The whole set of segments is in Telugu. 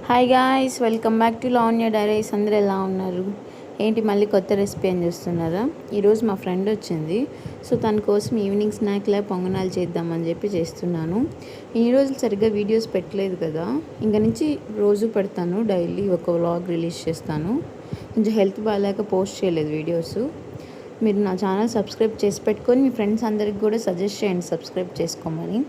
Hi guys, welcome back to Lavanya diaries. అందరూ ఎలా ఉన్నారు? ఏంటి మళ్ళీ కొత్త రెసిపీ అని చూస్తున్నారా? ఈరోజు మా ఫ్రెండ్ వచ్చింది. సో తన కోసం ఈవినింగ్ స్నాక్లా పొంగనాలు చేద్దామని చెప్పి చేస్తున్నాను. ఈ రోజు సరిగ్గా వీడియోస్ పెట్టలేదు కదా, ఇంక నుంచి రోజు పెడతాను. డైలీ ఒక వ్లాగ్ రిలీజ్ చేస్తాను. కొంచెం హెల్త్ బాగాలేక పోస్ట్ చేయలేదు వీడియోస్. మీరు నా ఛానల్ సబ్స్క్రైబ్ చేసి పెట్టుకొని మీ ఫ్రెండ్స్ అందరికి కూడా సజెస్ట్ చేయండి సబ్స్క్రైబ్ చేసుకోమని.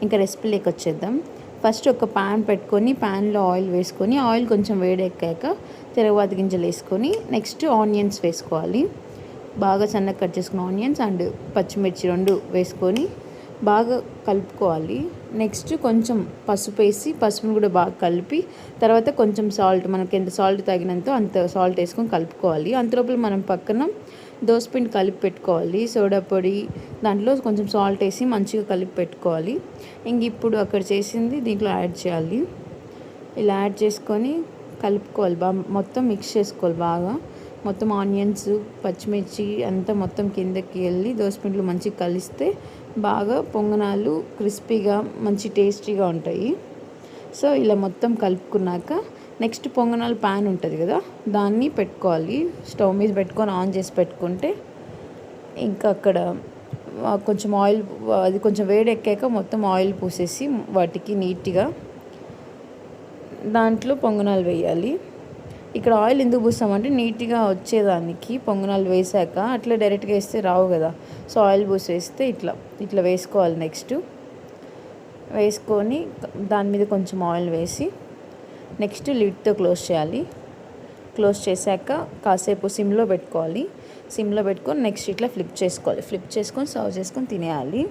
ఇంకా రెసిపీలోకి వచ్చేద్దాం. ఫస్ట్ ఒక ప్యాన్ పెట్టుకొని ప్యాన్లో ఆయిల్ వేసుకొని ఆయిల్ కొంచెం వేడెక్కాక తిరగవాతి గింజలు వేసుకొని నెక్స్ట్ ఆనియన్స్ వేసుకోవాలి. బాగా సన్నగా కట్ చేసుకున్న ఆనియన్స్ అండ్ పచ్చిమిర్చి రెండు వేసుకొని బాగా కలుపుకోవాలి. నెక్స్ట్ కొంచెం పసుపు వేసి పసుపును కూడా బాగా కలిపి తర్వాత కొంచెం సాల్ట్, మనకి ఎంత సాల్ట్ తగినంత అంత సాల్ట్ వేసుకొని కలుపుకోవాలి. అంతలోపల మనం పక్కన దోసపిండి కలిపి పెట్టుకోవాలి. సోడా పొడి దాంట్లో కొంచెం సాల్ట్ వేసి మంచిగా కలిపి పెట్టుకోవాలి. ఇంక ఇప్పుడు అక్కడ చేసింది దీంట్లో యాడ్ చేయాలి. ఇలా యాడ్ చేసుకొని కలుపుకోవాలి. మొత్తం మిక్స్ చేసుకోవాలి. బాగా మొత్తం ఆనియన్స్ పచ్చిమిర్చి అంతా మొత్తం కిందకి వెళ్ళి దోసపిండిలో మంచిగా కలిస్తే బాగా పొంగనాలు క్రిస్పీగా మంచి టేస్టీగా ఉంటాయి. సో ఇలా మొత్తం కలుపుకున్నాక నెక్స్ట్ పొంగనాలు ప్యాన్ ఉంటుంది కదా, దాన్ని పెట్టుకోవాలి. స్టవ్ మీద పెట్టుకొని ఆన్ చేసి పెట్టుకుంటే ఇంకా అక్కడ కొంచెం ఆయిల్, అది కొంచెం వేడెక్కాక మొత్తం ఆయిల్ పూసేసి వాటికి నీట్గా దాంట్లో పొంగనాలు వేయాలి. ఇక్కడ ఆయిల్ ఎందుకు పూస్తామంటే నీట్గా వచ్చేదానికి. పొంగనాలు వేసాక అట్లా డైరెక్ట్గా వేస్తే రావు కదా, సో ఆయిల్ పూసేస్తే ఇట్లా వేసుకోవాలి. నెక్స్ట్ వేసుకొని దాని మీద కొంచెం ఆయిల్ వేసి నెక్స్ట్ లిడ్తో క్లోజ్ చేయాలి. క్లోజ్ చేశాక కాసేపు సిమ్లో పెట్టుకోవాలి. సిమ్లో పెట్టుకొని నెక్స్ట్ ఇట్లా ఫ్లిప్ చేసుకొని సర్వ్ చేసుకొని తినేయాలి.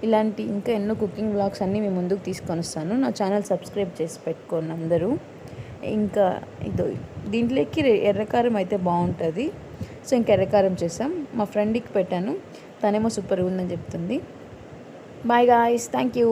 ఇలాంటి ఇంకా ఎన్నో కుకింగ్ బ్లాగ్స్ అన్నీ మేము ముందుకు తీసుకొని వస్తాను. నా ఛానల్ సబ్స్క్రైబ్ చేసి పెట్టుకోండి అందరూ. ఇంకా దీంట్లోకి ఎర్రకారం అయితే బాగుంటుంది. సో ఇంకా ఎర్రకారం చేసాం. మా ఫ్రెండ్కి పెట్టాను, తనేమో సూపర్గా ఉందని చెప్తుంది. Bye guys, thank you.